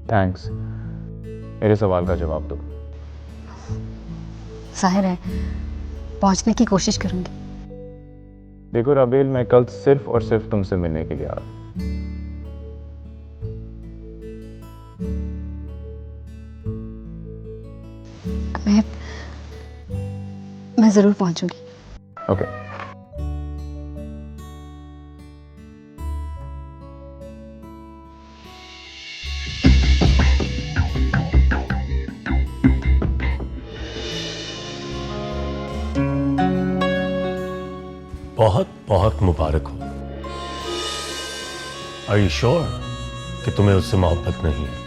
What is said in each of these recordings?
Thanks. मेरे सवाल का जवाब दो। जाहिर है पहुंचने की कोशिश करूंगी। देखो राबेल, मैं कल सिर्फ और सिर्फ तुमसे मिलने के लिए आ रहा हूं। मैं ज़रूर पहुंचूंगी। ओके। बहुत बहुत मुबारक हो। आर यू श्योर कि तुम्हें उससे मोहब्बत नहीं है?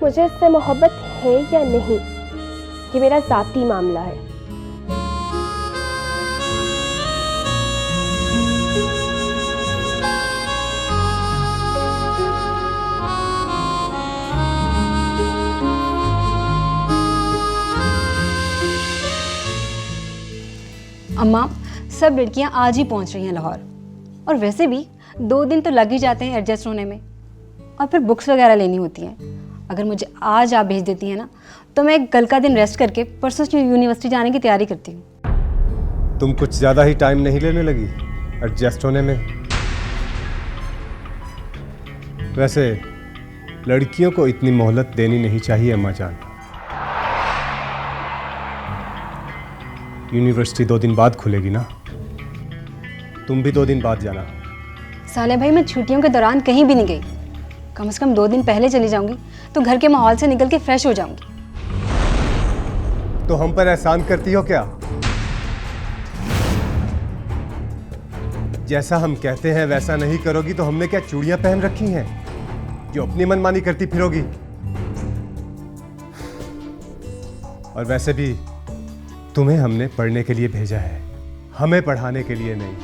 मुझे इससे मोहब्बत है या नहीं, ये मेरा जाती मामला है। अम्मा, सब लड़कियां आज ही पहुंच रही हैं लाहौर, और वैसे भी 2 दिन तो लग ही जाते हैं एडजस्ट होने में, और फिर बुक्स वगैरह लेनी होती हैं। अगर मुझे आज आप भेज देती हैं ना, तो मैं कल का दिन रेस्ट करके परसों से यूनिवर्सिटी जाने की तैयारी करती हूँ। तुम कुछ ज़्यादा ही टाइम नहीं लेने लगी एडजस्ट होने में? वैसे लड़कियों को इतनी मोहलत देनी नहीं चाहिए अम्मा जान। यूनिवर्सिटी 2 दिन बाद खुलेगी ना, तुम भी 2 दिन बाद जाना। साले भाई, मैं छुट्टियों के दौरान कहीं भी नहीं गई। कम से कम 2 दिन पहले चली जाऊंगी तो घर के माहौल से निकल के फ्रेश हो जाऊंगी। तो हम पर एहसान करती हो क्या? जैसा हम कहते हैं वैसा नहीं करोगी तो हमने क्या चूड़ियां पहन रखी हैं जो अपनी मनमानी करती फिरोगी? और वैसे भी तुम्हें हमने पढ़ने के लिए भेजा है, हमें पढ़ाने के लिए नहीं।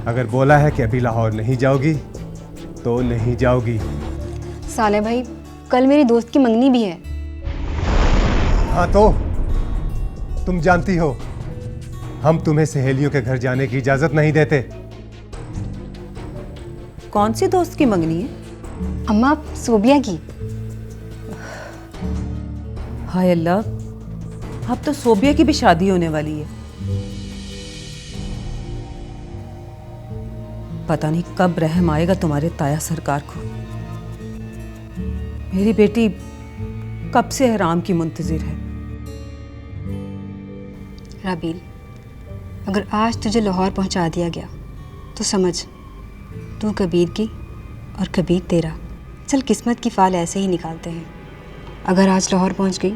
अगर बोला है कि अभी लाहौर नहीं जाओगी तो नहीं जाओगी। साले भाई, कल मेरी दोस्त की मंगनी भी है। हाँ तो तुम जानती हो हम तुम्हें सहेलियों के घर जाने की इजाजत नहीं देते। कौन सी दोस्त की मंगनी है? अम्मा, सोबिया की। हाय अल्लाह, अब तो सोबिया की भी शादी होने वाली है। पता नहीं कब रहम आएगा तुम्हारे ताया सरकार को। मेरी बेटी कब से हराम की मुंतजिर है। राबील, अगर आज तुझे लाहौर पहुंचा दिया गया तो समझ, तू कबीर की और कबीर तेरा। चल, किस्मत की फाल ऐसे ही निकालते हैं। अगर आज लाहौर पहुंच गई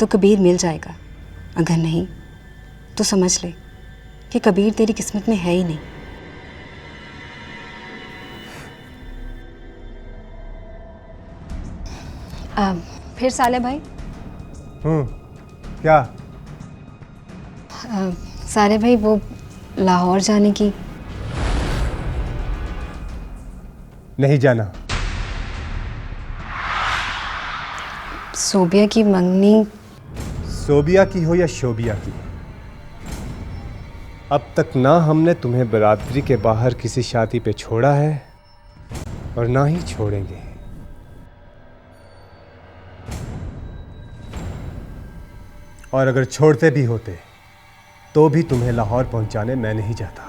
तो कबीर मिल जाएगा, अगर नहीं तो समझ ले कि कबीर तेरी किस्मत में है ही नहीं। फिर साले भाई। क्या? साले भाई, वो लाहौर जाने की। नहीं जाना। सोबिया की मंगनी। सोबिया की हो या शोबिया की, अब तक ना हमने तुम्हें बरादरी के बाहर किसी शादी पे छोड़ा है और ना ही छोड़ेंगे। और अगर छोड़ते भी होते तो भी तुम्हें लाहौर पहुंचाने मैं नहीं जाता।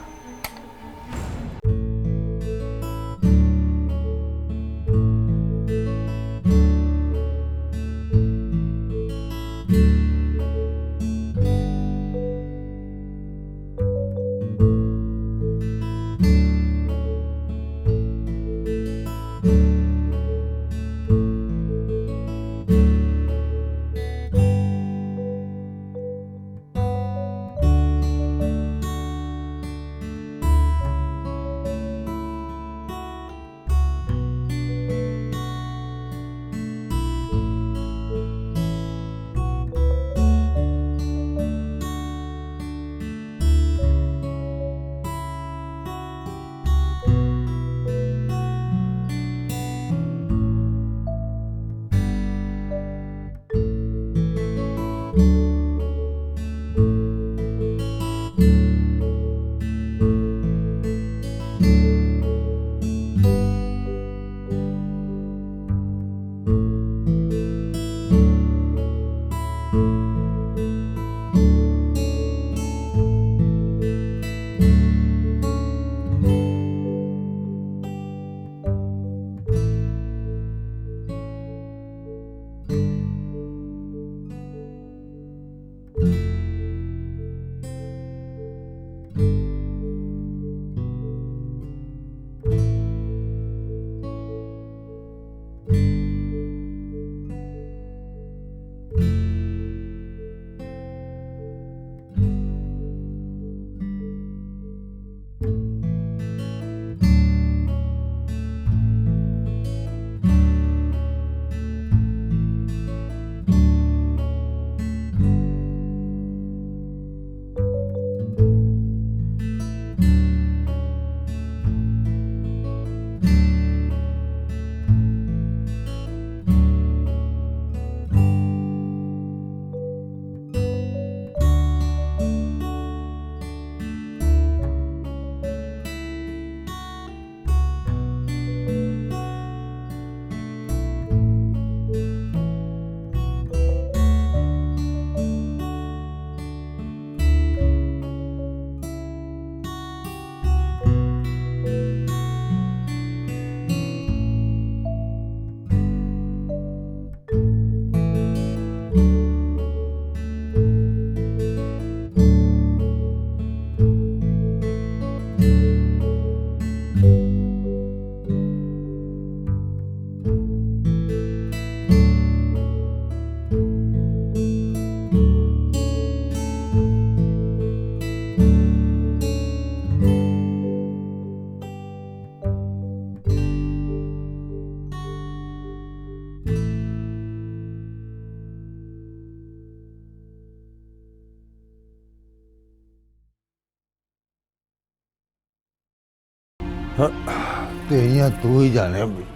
तेरियां तू ही जाने भी।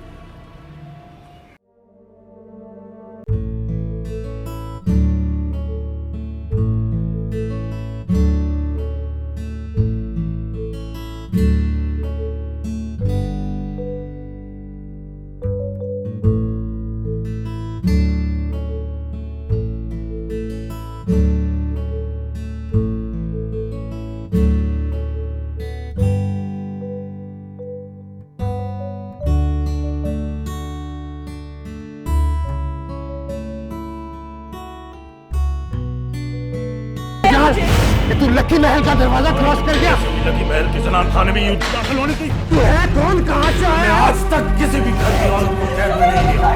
तू लकी महल का दरवाजा क्रॉस कर गया। लकी महल के जनान खाने में यूं दाखिल होने की तू है कौन, कहाँ से आया? आज तक किसी भी घर की औरत को कैद में नहीं लिया।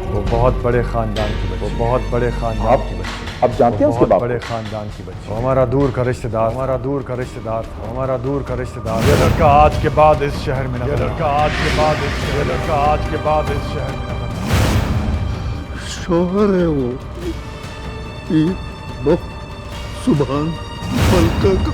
वो बहुत बड़े खानदान की बच्ची, वो बहुत बड़े खानदान की बच्ची। अब जानते हैं उसके बहुत बाप बड़े खानदान की बच्ची। वो हमारा दूर का रिश्तेदार, हमारा दूर का रिश्तेदार था, हमारा दूर का रिश्तेदार। ये लड़का आज के बाद इस शहर में न, ये लड़का आज के बाद इस, ये लड़का आज के बाद इस शहर में न। शोहर है वो, वो सुभान मलका का।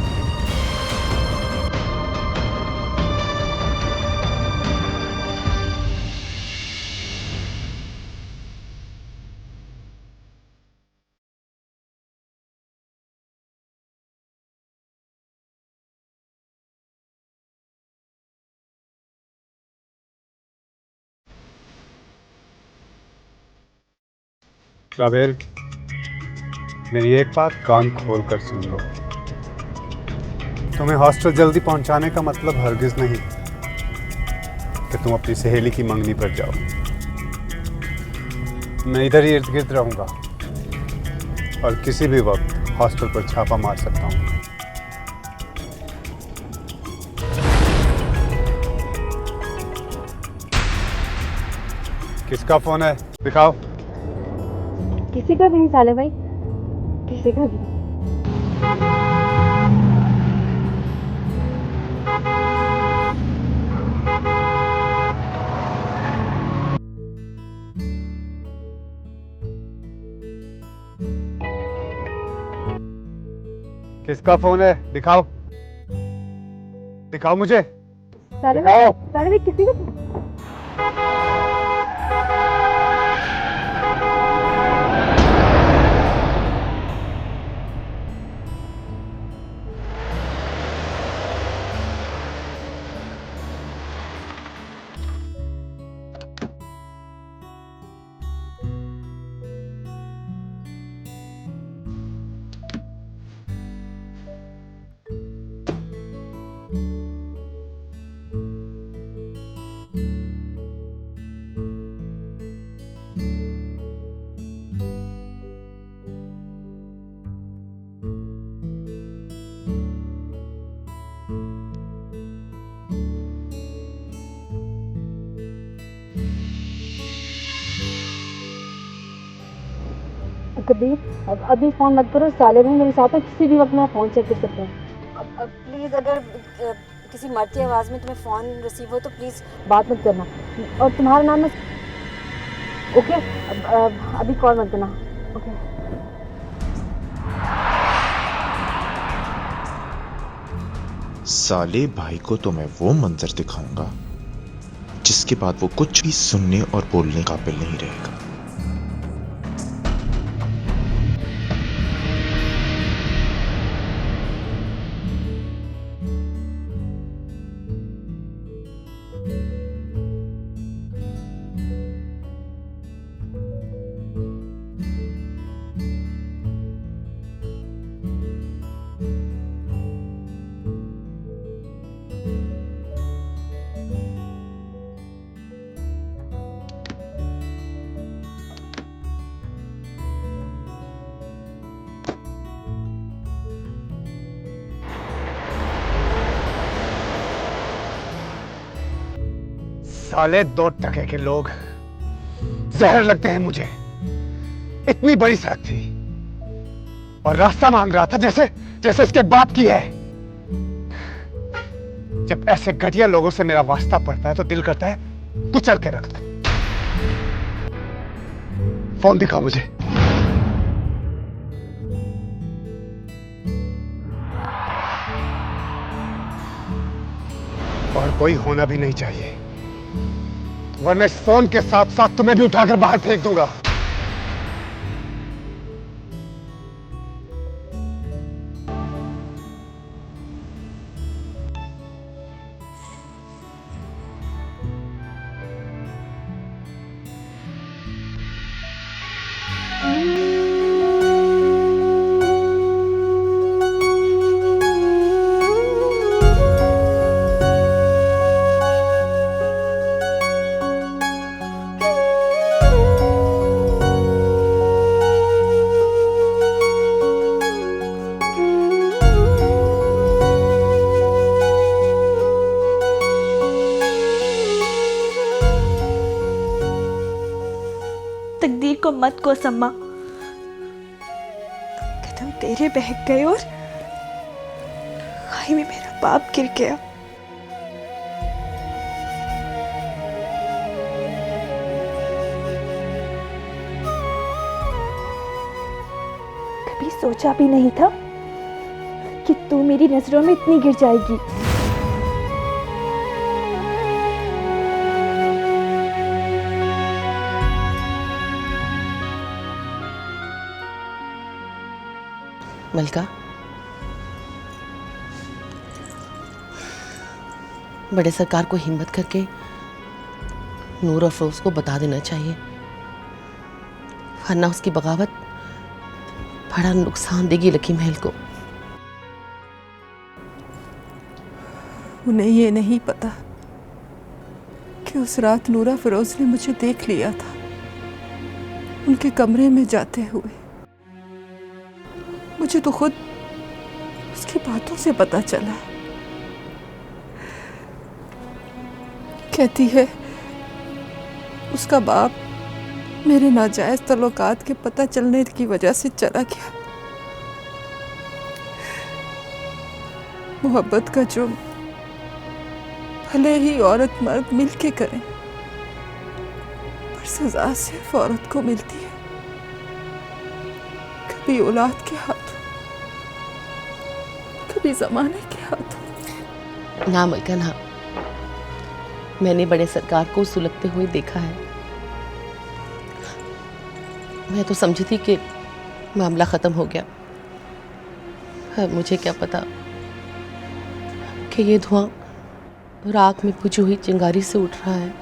राबेल, मेरी एक बात कान खोल कर सुन लो। तुम्हें हॉस्टल जल्दी पहुंचाने का मतलब हरगिज नहीं कि तुम अपनी सहेली की मंगनी पर जाओ। मैं इधर ही इर्द गिर्द रहूंगा और किसी भी वक्त हॉस्टल पर छापा मार सकता हूँ। किसका फोन है? दिखाओ। किसी का भी नहीं साले भाई, किसी का भी। किसका फोन है? दिखाओ, दिखाओ मुझे। साले भाई किसी का। कबीर, अब अभी फोन मत करो। साले भाई मेरे साथ है, किसी भी वक्त मैं फोन चेक कर सकता हूँ। अब प्लीज़, अगर किसी मर्द की आवाज़ में तुम्हें फ़ोन रिसीव हो तो प्लीज़ बात मत करना। और तुम्हारा नाम है? ओके, अभी कॉल मत करना। ओके। साले भाई को तो मैं वो मंजर दिखाऊंगा जिसके बाद वो कुछ भी सुनने और बोलने काबिल नहीं रहेगा। साले 2 टके के लोग जहर लगते हैं मुझे। इतनी बड़ी सड़क थी और रास्ता मांग रहा था जैसे जैसे इसके बाप की है। जब ऐसे घटिया लोगों से मेरा वास्ता पड़ता है तो दिल करता है कुचल के रख दो। फोन दिखाओ मुझे। और कोई होना भी नहीं चाहिए, वरना इस फोन के साथ साथ तुम्हें भी उठाकर बाहर फेंक दूंगा। तकदीर को मत को सम्मा, कदम तेरे बहक गए और खाई में मेरा बाप गिर गया। कभी सोचा भी नहीं था कि तू मेरी नजरों में इतनी गिर जाएगी। मलका, बड़े सरकार को हिम्मत करके नूर और फरोज को बता देना चाहिए, वरना उसकी बगावत बड़ा नुकसान देगी लकी महल को। उन्हें ये नहीं पता कि उस रात नूरा फिरोज ने मुझे देख लिया था उनके कमरे में जाते हुए। मुझे तो खुद उसकी बातों से पता चला। कहती है उसका बाप मेरे नाजायज तल्लुकात के पता चलने की वजह से चला गया। मोहब्बत का जुर्म भले ही औरत मर्द मिलके करें, पर सजा सिर्फ औरत को मिलती है, कभी औलाद के हाथों, कभी जमाने के हाथों। ना मलका ना, मैंने बड़े सरकार को सुलगते हुए देखा है। मैं तो समझी थी कि मामला खत्म हो गया, पर मुझे क्या पता कि ये धुआं राख में बुझी हुई चिंगारी से उठ रहा है।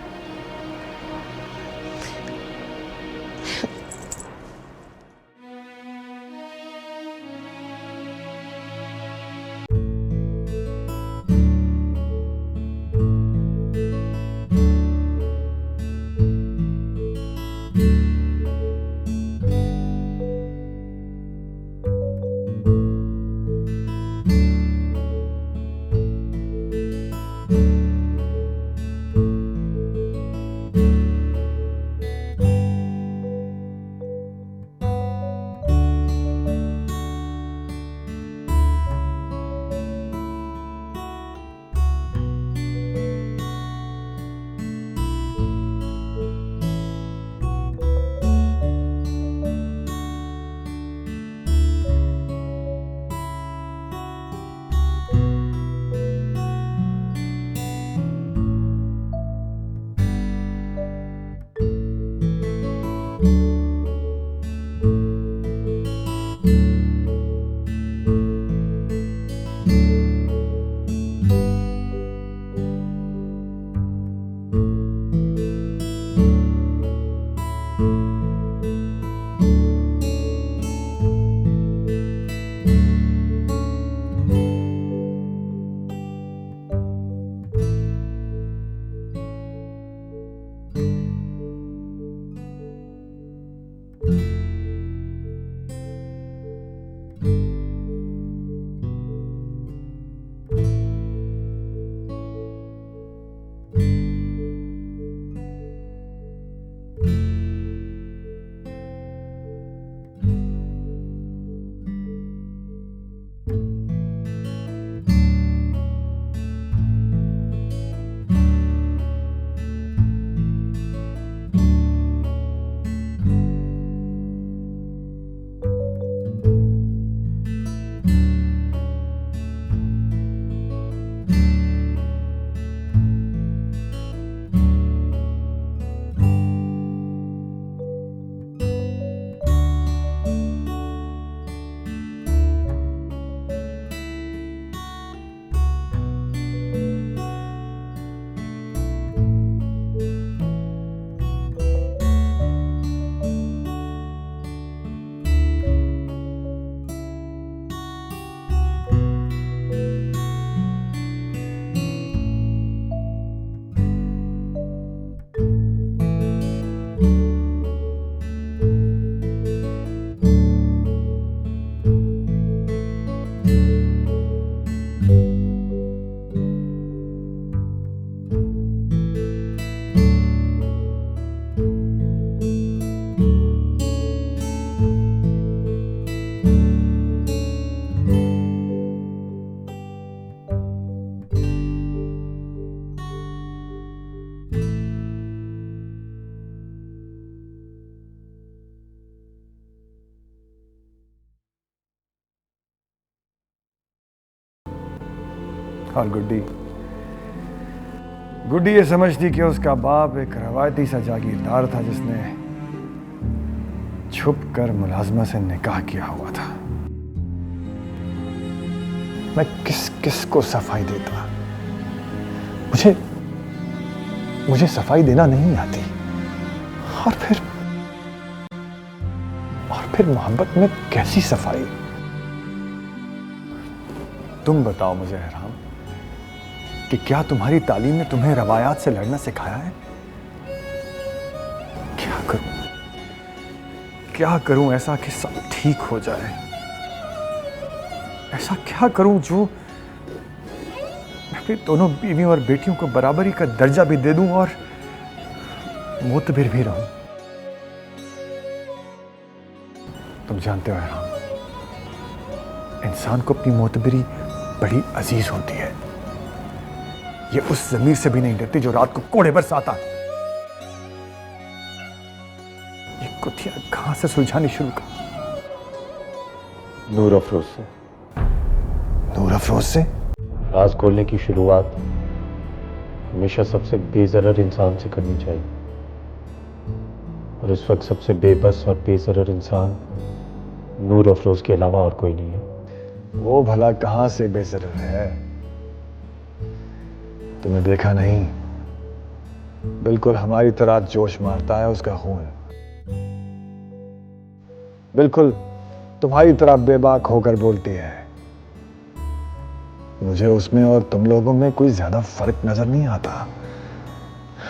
और गुड्डी गुड्डी ये समझती कि उसका बाप एक रवायती सा जागीरदार था जिसने छुप कर मुलाजमा से निकाह किया हुआ था। मैं किस किस को सफाई देता? मुझे सफाई देना नहीं आती। और फिर मोहब्बत में कैसी सफाई? तुम बताओ मुझे हैराम कि क्या तुम्हारी तालीम ने तुम्हें रवायात से लड़ना सिखाया है? क्या करूं ऐसा कि सब ठीक हो जाए? ऐसा क्या करूं जो मैं अपनी दोनों बीवियों और बेटियों को बराबरी का दर्जा भी दे दूं और मोतबिर भी रहूं? तुम जानते हो हैराम, इंसान को अपनी मोतबिरी बड़ी अजीज होती है। ये उस जमीर से भी नहीं डरती जो रात को कोड़े बरसाता। ये कुतिया कहां से सुलझानी शुरू कर? नूर अफरोज से। नूर अफरोज से? राज खोलने की शुरुआत हमेशा सबसे बेजरर इंसान से करनी चाहिए, और इस वक्त सबसे बेबस और बेजरर इंसान नूर अफरोज के अलावा और कोई नहीं है। वो भला कहां से बेजरर है? तुमने देखा नहीं? बिल्कुल हमारी तरह जोश मारता है उसका खून। बिल्कुल तुम्हारी तरह बेबाक होकर बोलती है। मुझे उसमें और तुम लोगों में कोई ज्यादा फर्क नजर नहीं आता।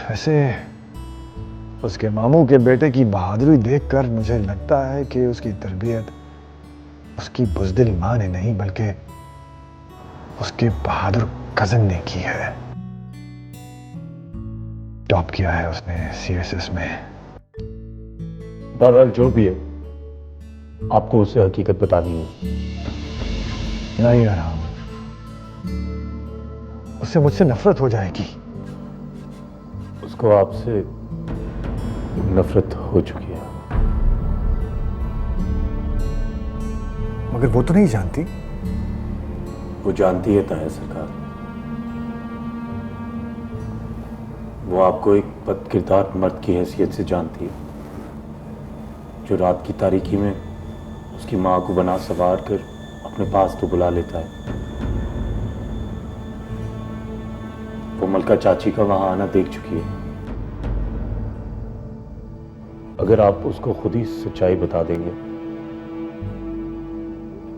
वैसे उसके मामू के बेटे की बहादुरी देखकर मुझे लगता है कि उसकी तरबियत उसकी बुज़दिल माँ ने नहीं बल्कि उसके बहादुर कजन ने की है। टॉप किया है उसने CSS में। बहरहाल जो भी है, आपको उसे हकीकत बतानी है। नहीं आराम, उससे मुझसे नफरत हो जाएगी। उसको आपसे नफरत हो चुकी है। मगर वो तो नहीं जानती। वो जानती है ताया सरकार। वो आपको एक बदकिरदार मर्द की हैसियत से जानती है, जो रात की तारीकी में उसकी माँ को बना सवार कर अपने पास तो बुला लेता है। वो मलका चाची का वहां आना देख चुकी है। अगर आप उसको खुद ही सच्चाई बता देंगे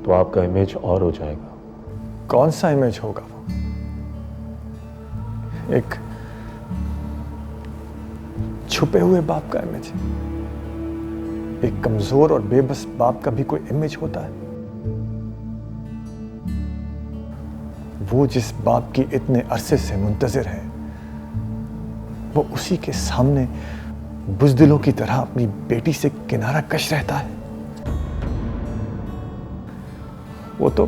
तो आपका इमेज और हो जाएगा। कौन सा इमेज होगा वो? एक छुपे हुए बाप का इमेज। एक कमजोर और बेबस बाप का भी कोई इमेज होता है? वो जिस बाप की इतने अरसे से मुंतजिर है, वो उसी के सामने बुज़दिलों की तरह अपनी बेटी से किनारा कश रहता है। वो तो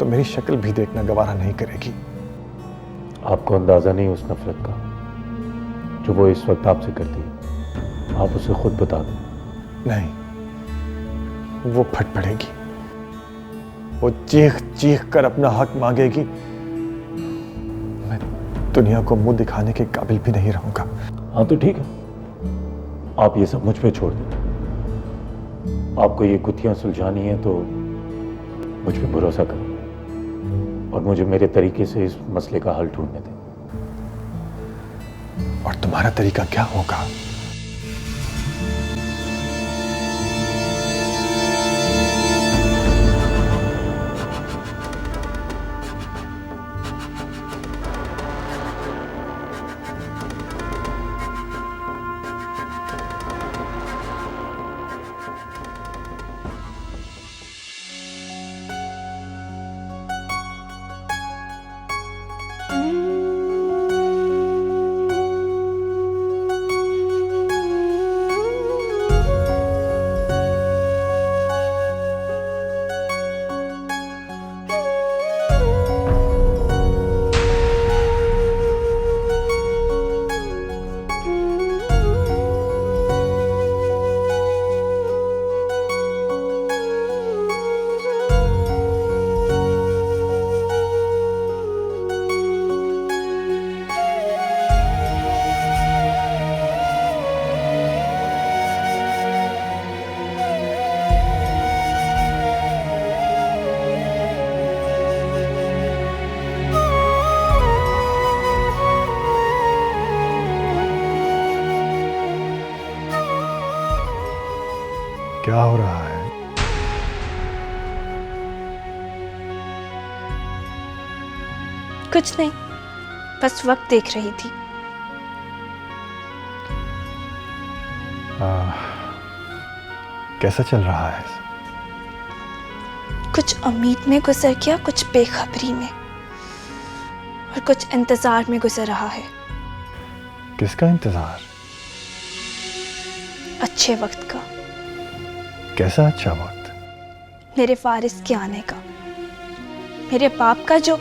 मेरी शक्ल भी देखना गवारा नहीं करेगी। आपको अंदाजा नहीं उस नफरत का जो वो इस वक्त आपसे करती है। आप उसे खुद बता दें। नहीं, वो फट पड़ेगी। वो चीख चीख कर अपना हक मांगेगी। मैं दुनिया को मुंह दिखाने के काबिल भी नहीं रहूंगा। हाँ तो ठीक है, आप ये सब मुझ पे छोड़ दें। आपको ये गुत्थियां सुलझानी है तो मुझ पे भरोसा करें और मुझे मेरे तरीके से इस मसले का हल ढूंढने दें। और तुम्हारा तरीका क्या होगा? क्या हो रहा है? कुछ नहीं, बस वक्त देख रही थी। कैसा चल रहा है? कुछ उम्मीद में गुजर गया, कुछ बेखबरी में, और कुछ इंतजार में गुजर रहा है। किसका इंतजार? अच्छे वक्त का। कैसा अच्छा वक्त? मेरे वारिस के आने का, मेरे बाप का जो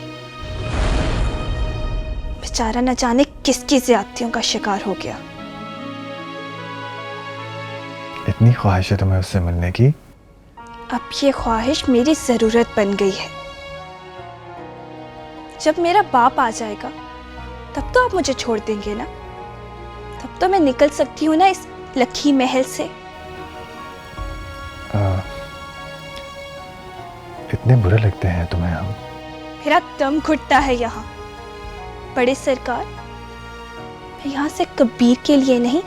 बेचारा न जाने किसकी ज्यादतियों का शिकार हो गया। इतनी ख्वाहिश है तुम्हें उससे मिलने की? अब ये ख्वाहिश मेरी जरूरत बन गई है। जब मेरा बाप आ जाएगा तब तो आप मुझे छोड़ देंगे ना? तब तो मैं निकल सकती हूँ ना इस लखी महल से। इतने बुरे लगते हैं तुम्हें हम? मेरा दम घुटता है यहाँ। बड़े सरकार, मैं यहाँ से कबीर के लिए नहीं,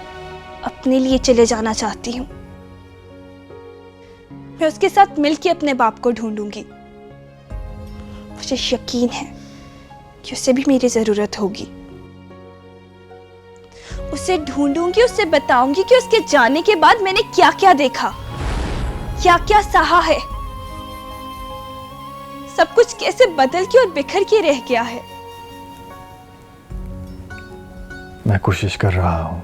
अपने लिए चले जाना चाहती हूँ। मैं उसके साथ मिलकर अपने बाप को ढूंढूंगी। मुझे यकीन है कि उसे भी मेरी जरूरत होगी। उसे ढूंढूंगी, उसे बताऊंगी कि उसके जाने के बाद मैंने क्या क्या देखा, क्या क्या सहा है, सब कुछ कैसे बदल के और बिखर के रह गया है। मैं कोशिश कर रहा हूं,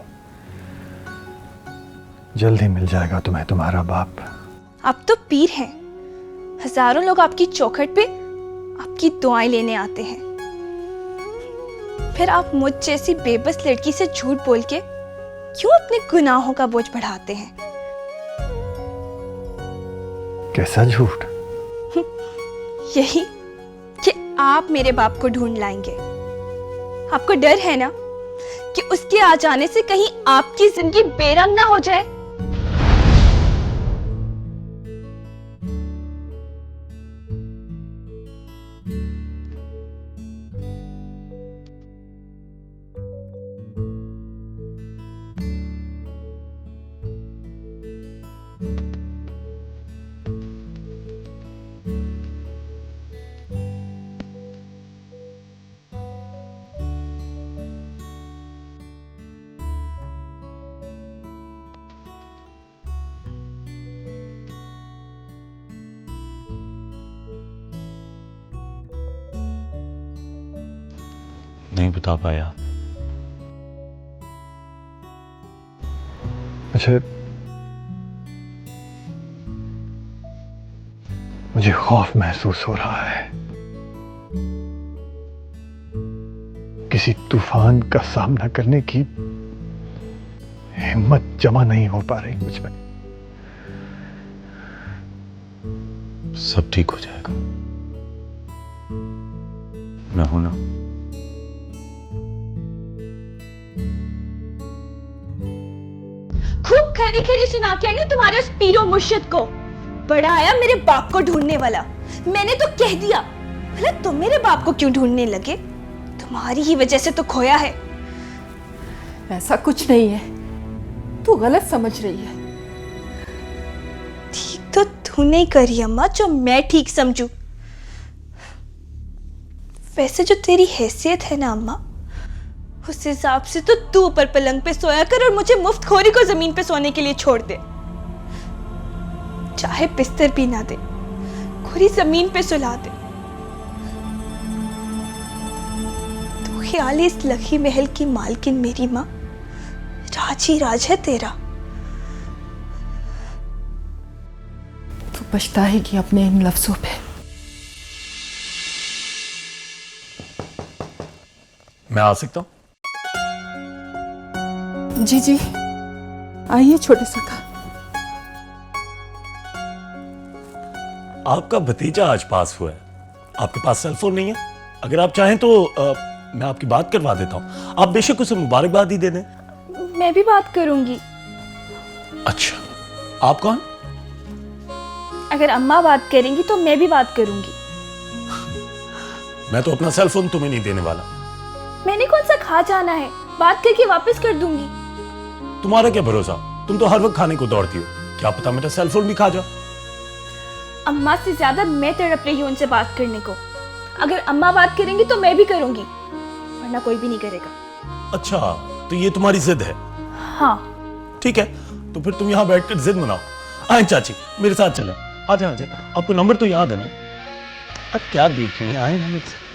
जल्द ही मिल जाएगा तुम्हें तुम्हारा बाप। आप तो पीर हैं। हजारों लोग आपकी चौखट पे आपकी दुआएं लेने आते हैं, फिर आप मुझ जैसी बेबस लड़की से झूठ बोल के क्यों अपने गुनाहों का बोझ बढ़ाते हैं? कैसा झूठ? यही कि आप मेरे बाप को ढूंढ लाएंगे। आपको डर है ना कि उसके आ जाने से कहीं आपकी जिंदगी बेरंग ना हो जाए। नहीं बता पाया। मुझे खौफ महसूस हो रहा है। किसी तूफान का सामना करने की हिम्मत जमा नहीं हो पा रही मुझ में। सब ठीक हो जाएगा, मैं हूं ना। खूब खरी खरी सुना के आई तुम्हारे उस पीरो मुर्शिद को। बड़ा आया मेरे बाप को ढूंढने वाला। मैंने तो कह दिया, भला तुम मेरे बाप को क्यों ढूंढने लगे? तुम्हारी ही वजह से तो खोया है। ऐसा कुछ नहीं है, तू गलत समझ रही है। ठीक तो तू नहीं करी अम्मा जो मैं ठीक समझू। वैसे जो तेरी हैसियत है ना अम्मा, उस हिसाब से तो तू ऊपर पलंग पे सोया कर और मुझे मुफ्तखोरी को जमीन पे सोने के लिए छोड़ दे। चाहे बिस्तर भी ना दे, खोरी जमीन पे सुला दे। तू ख्याल इस लखी महल की मालकिन मेरी माँ, राज ही राज है तेरा। तू पछताएगी अपने इन लफ्जों पे। मैं आ सकता हूं? जी जी, आइए छोटे सरकार। आपका भतीजा आज पास हुआ है। आपके पास सेल फोन नहीं है? अगर आप चाहें तो मैं आपकी बात करवा देता हूं। आप बेशक उसे मुबारकबाद ही दे दें। मैं भी बात करूंगी। अच्छा, आप कौन? अगर अम्मा बात करेंगी तो मैं भी बात करूंगी। मैं तो अपना सेल फोन तुम्हें नहीं देने वाला। मैंने कौन सा खा जाना है, बात करके वापस कर दूंगी। तुम्हारा क्या भरोसा, तुम तो हर वक्त खाने को दौड़ती हो। क्या पता मेरा सेल फोन भी खा जाओ। अम्मा से ज्यादा मैं तड़प रही हूँ उनसे बात करने को। अगर अम्मा बात करेंगी तो मैं भी करूंगी, वरना कोई भी नहीं करेगा। अच्छा, तो ये तुम्हारी जिद है? हाँ। ठीक है, तो फिर तुम यहाँ बैठकर जिद मनाओ। आए चाची, मेरे साथ चले। आ जाए, आ जाए। आपको नंबर तो याद है ना? अब क्या देख रही हैं, आए ना मेरे साथ।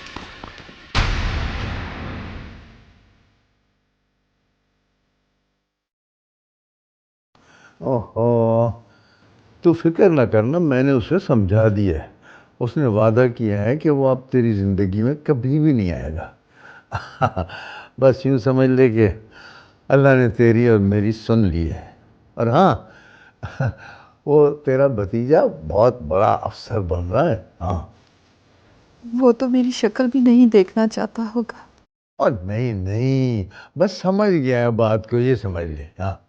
ओहो, तू फिक्र ना करना, मैंने उसे समझा दिया है। उसने वादा किया है कि वो अब तेरी ज़िंदगी में कभी भी नहीं आएगा। बस यूँ समझ ले कि अल्लाह ने तेरी और मेरी सुन ली है। और हाँ, वो तेरा भतीजा बहुत बड़ा अफसर बन रहा है। हाँ, वो तो मेरी शक्ल भी नहीं देखना चाहता होगा। और नहीं नहीं, बस समझ गया है बात को, ये समझ ले। हाँ,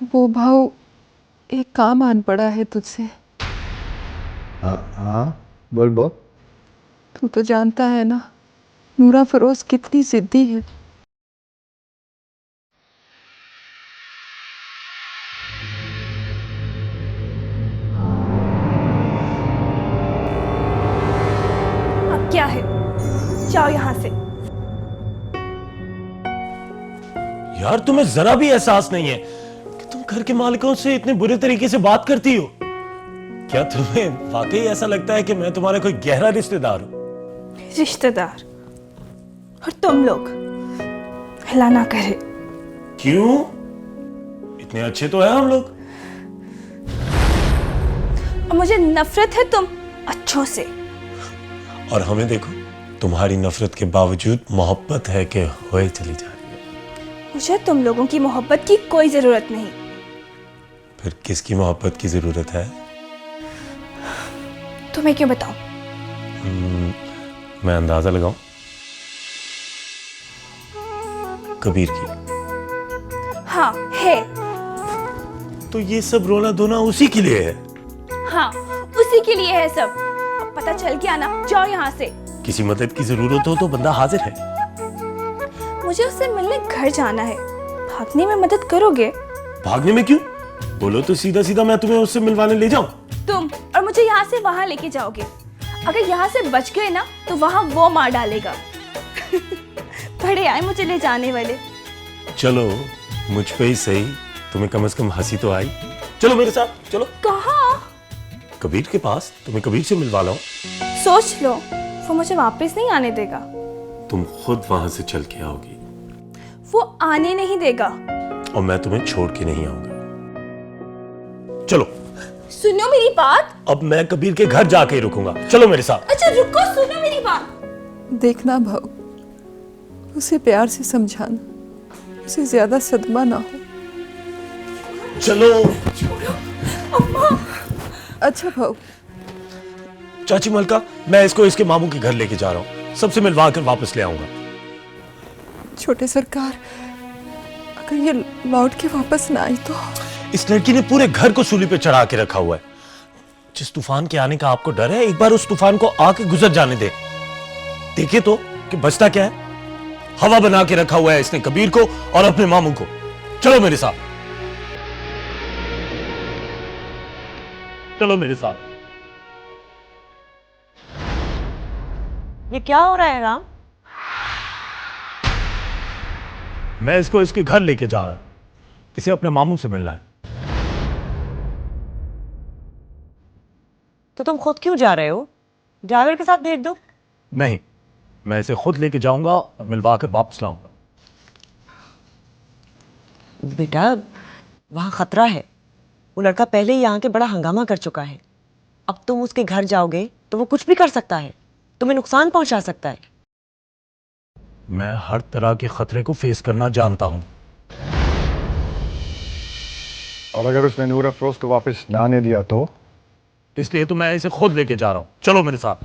वो भाव एक काम आन पड़ा है तुझसे। हाँ, हाँ, बोल बोल। तू तो जानता है ना नूरा फरोज कितनी जिद्दी है। अब क्या है, जाओ यहाँ से। यार, तुम्हें जरा भी एहसास नहीं है कि तुम घर के मालिकों से इतने बुरे तरीके से बात करती हो? क्या तुम्हें वाकई ऐसा लगता है कि मैं तुम्हारा कोई गहरा रिश्तेदार हूं? रिश्तेदार? और तुम लोग अल्लाह ना करे। क्यों? इतने अच्छे तो हैं हम लोग। और मुझे नफरत है तुम अच्छों से। और हमें देखो, तुम्हारी नफरत के बावजूद मोहब्बत है कि होए चली जा रही है। मुझे तुम लोगों की मोहब्बत की कोई जरूरत नहीं। फिर किसकी मोहब्बत की जरूरत है? तुम्हें क्यों बताऊं? मैं अंदाजा लगाऊं? कबीर की। हाँ है। तो ये सब रोना धोना उसी के लिए है? हाँ, उसी के लिए है सब। अब पता चल गया ना, जाओ यहाँ से। किसी मदद की जरूरत हो तो बंदा हाजिर है। मुझे उससे मिलने घर जाना है। भागने में मदद करोगे? भागने में क्यों? बोलो तो सीधा सीधा मैं तुम्हें उससे मिलवाने ले जाऊं। तुम और मुझे यहाँ से वहां लेके जाओगे। अगर यहाँ से बच गए ना तो वहां वो मार डालेगा। बड़े आए मुझे ले जाने वाले। चलो, मुझ पे ही सही, तुम्हें कम से कम हंसी तो आई। चलो मेरे साथ, चलो। कहाँ? कबीर के पास। तुम्हें कबीर से मिलवा लाऊं। सोच लो, वो मुझे वापस नहीं आने देगा। तुम खुद वहां से चल के आओगी। वो आने नहीं देगा। और मैं तुम्हें छोड़ के नहीं आऊंगा। चलो। सुनो मेरी बात। अब मैं कबीर के घर जाके ही रुकूंगा। चलो मेरे साथ। अच्छा रुको, सुनो मेरी बात। देखना भाव, उसे प्यार से समझाना, उसे ज्यादा सदमा ना हो। चलो। अच्छा भाव। चाची मलका, मैं इसको इसके मामू के घर लेके जा रहा हूँ। सबसे मिलवा कर वापस ले आऊंगा। छोटे सरकार, अगर ये लौट के वापस ना आई तो? इस लड़की ने पूरे घर को सूली पे चढ़ा के रखा हुआ है। जिस तूफान के आने का आपको डर है, एक बार उस तूफान को आके गुजर जाने दे। देखिए तो कि बचता क्या है। हवा बना के रखा हुआ है इसने कबीर को और अपने मामू को। चलो मेरे साथ। चलो मेरे साथ। ये क्या हो रहा है राम? मैं इसको इसके घर लेके जा रहा हूं। इसे अपने मामू से मिलना है। तो तुम खुद क्यों जा रहे हो? ड्राइवर के साथ भेज दो। नहीं, मैं इसे खुद लेके जाऊंगा और मिलवा कर वापस लाऊंगा। बेटा, वहां खतरा है। वो लड़का पहले ही यहाँ के बड़ा हंगामा कर चुका है। अब तुम उसके घर जाओगे तो वो कुछ भी कर सकता है, तुम्हें नुकसान पहुंचा सकता है। मैं हर तरह के खतरे को फेस करना जानता हूं। और अगर उसने नूरा फरोज को वापस ना आने दिया तो? इसलिए तो मैं इसे खुद लेके जा रहा हूं। चलो मेरे साथ।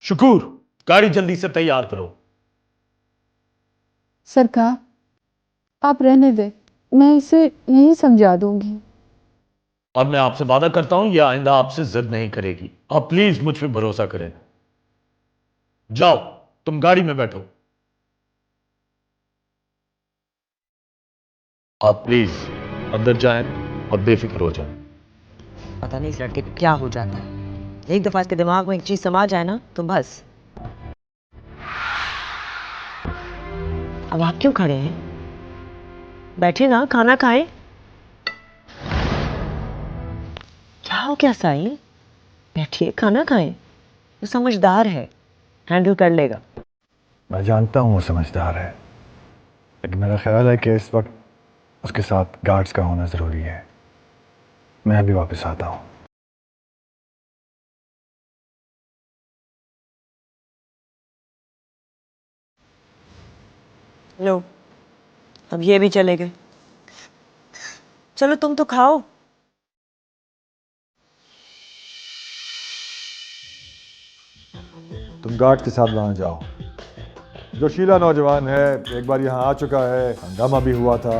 शुक्र, गाड़ी जल्दी से तैयार करो। सरकार, आप रहने दें, मैं इसे यही समझा दूंगी। और मैं आपसे वादा करता हूं ये आइंदा आपसे जिद नहीं करेगी। आप प्लीज मुझ पे भरोसा करें। जाओ, तुम गाड़ी में बैठो। आप प्लीज अंदर जाएं और बेफिक्र हो जाएं। पता नहीं इस लड़के को क्या हो जाता है, एक दफा इसके दिमाग में एक चीज समा जाए ना तो बस। अब आप क्यों खड़े हैं? बैठे ना, खाना खाएं। क्या हो गया साहिल? बैठिए, खाना खाएं। वो समझदार है, हैंडल कर लेगा। मैं जानता हूँ वो समझदार है, लेकिन मेरा ख्याल है कि इस वक्त उसके साथ गार्ड्स का होना ज़रूरी है। मैं अभी वापस आता हूँ। लो, अब ये भी चले गए। चलो तुम तो खाओ। तुम गार्ड के साथ वहां जाओ। जोशीला नौजवान है, एक बार यहाँ आ चुका है, हंगामा भी हुआ था।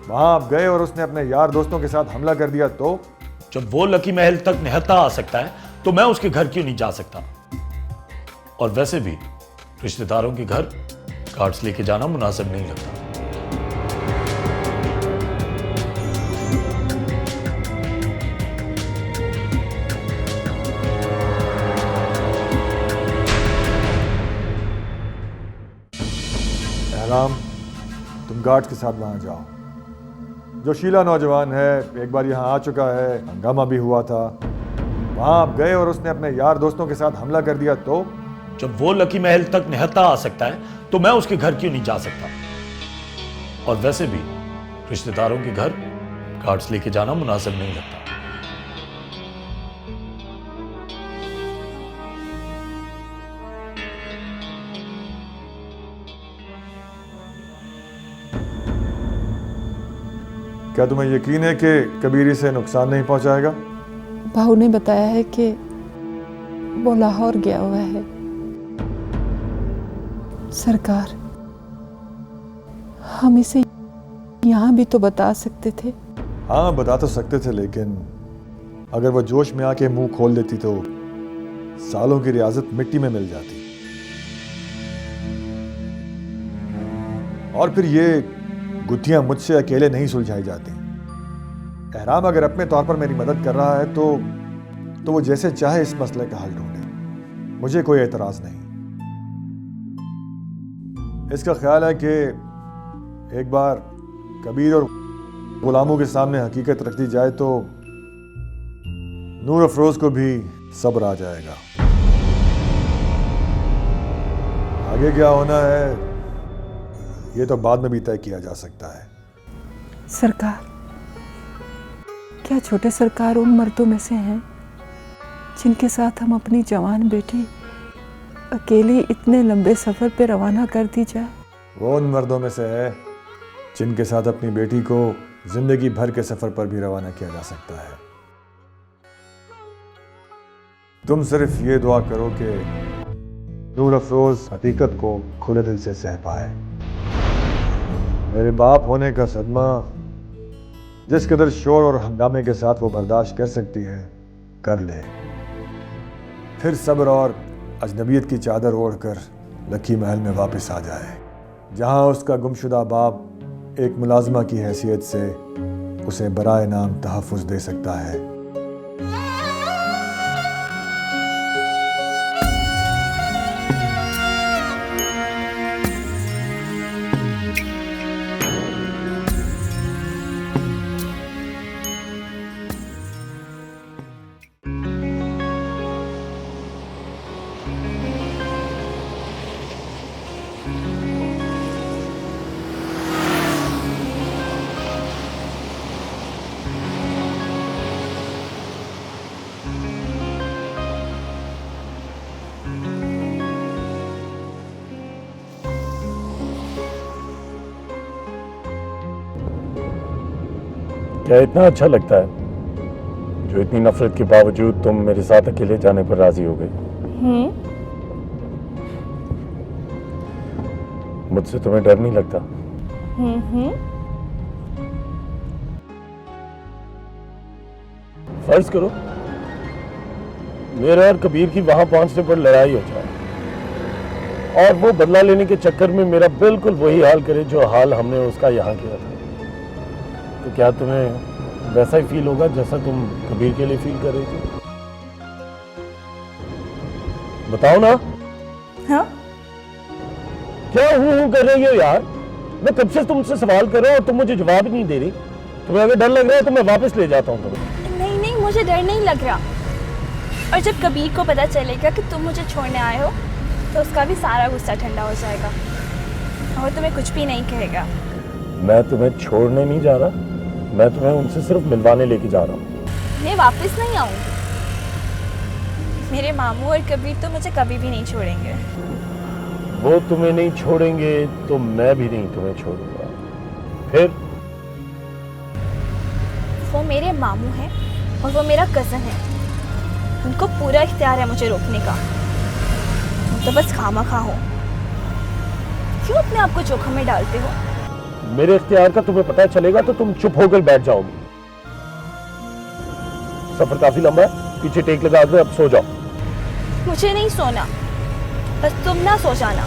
वहां आप गए और उसने अपने यार दोस्तों के साथ हमला कर दिया तो? जब वो लकी महल तक निहत्था आ सकता है तो मैं उसके घर क्यों नहीं जा सकता? और वैसे भी रिश्तेदारों के घर गार्ड्स लेके जाना मुनासिब नहीं लगता। एहराम, तुम गार्ड्स के साथ वहां जाओ। जोशीला नौजवान है, एक बार यहाँ आ चुका है, हंगामा भी हुआ था। वहां आप गए और उसने अपने यार दोस्तों के साथ हमला कर दिया तो? जब वो लकी महल तक निहत्था आ सकता है तो मैं उसके घर क्यों नहीं जा सकता? और वैसे भी रिश्तेदारों के घर गार्ड्स लेके जाना मुनासिब नहीं लगता। क्या तुम्हें यकीन है कि कबीर इसे नुकसान नहीं पहुंचाएगा? बहू ने बताया है कि वो लाहौर गया हुआ है। सरकार, हम इसे यहाँ भी तो बता सकते थे। हाँ, बता तो सकते थे, लेकिन अगर वो जोश में आके मुंह खोल देती तो सालों की रियासत मिट्टी में मिल जाती। और फिर ये गुत्थियां मुझसे अकेले नहीं सुलझाई जाती। एहराम अगर अपने तौर पर मेरी मदद कर रहा है तो वो जैसे चाहे इस मसले का हल ढूंढे, मुझे कोई एतराज नहीं। इसका ख्याल है कि एक बार कबीर और गुलामों के सामने हकीकत रख दी जाए तो नूर अफरोज को भी सब्र आ जाएगा। आगे क्या होना है ये तो बाद में भी तय किया जा सकता है। सरकार, क्या छोटे सरकार उन मर्दों में से हैं जिनके साथ हम अपनी जवान बेटी अकेली इतने लंबे सफर पे रवाना कर दी जाए? वो उन मर्दों में से है जिनके साथ अपनी बेटी को जिंदगी भर के सफर पर भी रवाना किया जा सकता है। तुम सिर्फ ये दुआ करो कि नूर अफरोज हकीकत को खुले दिल से सह पाए। मेरे बाप होने का सदमा जिस कदर शोर और हंगामे के साथ वो बर्दाश्त कर सकती है, कर ले। फिर सब्र और अजनबियत की चादर ओढ़कर लकी महल में वापस आ जाए, जहां उसका गुमशुदा बाप एक मुलाजमा की हैसियत से उसे बराए नाम तहफ़्फ़ुज़ दे सकता है। क्या इतना अच्छा लगता है जो इतनी नफरत के बावजूद तुम मेरे साथ अकेले जाने पर राजी हो गई? मुझसे तुम्हें डर नहीं लगता? फर्ज करो मेरा और कबीर की वहां पहुंचने पर लड़ाई हो जाए और वो बदला लेने के चक्कर में मेरा बिल्कुल वही हाल करे जो हाल हमने उसका यहाँ किया था, तो क्या तुम्हें वैसा ही फील होगा जैसा तुम कबीर के लिए फील कर रही थी? बताओ ना। हाँ? क्या हूं कर रही हो यार? मैं कब से तुमसे सवाल कर रहा हूं और तुम मुझे जवाब नहीं दे रही। तुम्हें अगर डर लग रहा है तो मैं वापस ले जाता हूं तुम्हें। नहीं नहीं, मुझे डर नहीं लग रहा। और जब कबीर को पता चलेगा कि तुम मुझे छोड़ने आए हो तो उसका भी सारा गुस्सा ठंडा हो जाएगा और तुम्हें कुछ भी नहीं कहेगा। मैं तुम्हें छोड़ने नहीं जा रहा, मैं तुम्हें उनसे सिर्फ मिलवाने लेके जा रहा हूँ। मैं वापस नहीं आऊंगी। मेरे मामू और कबीर तो मुझे कभी भी नहीं छोड़ेंगे। वो तुम्हें नहीं छोड़ेंगे तो मैं भी नहीं तुम्हें छोड़ूंगा। फिर वो मेरे मामू हैं और वो मेरा कज़न है। उनको पूरा इख्तियार है मुझे रोकने का। तुम तो बस खामखा हो। क्यों अपने आप को जोखिम में डालते हो? मेरे इख्तियार का तुम्हें पता चलेगा तो तुम चुप होकर बैठ जाओगी। सफर काफी लंबा है, पीछे टेक लगा दो, अब सो जाओ। मुझे नहीं सोना, बस तुम ना सो जाना।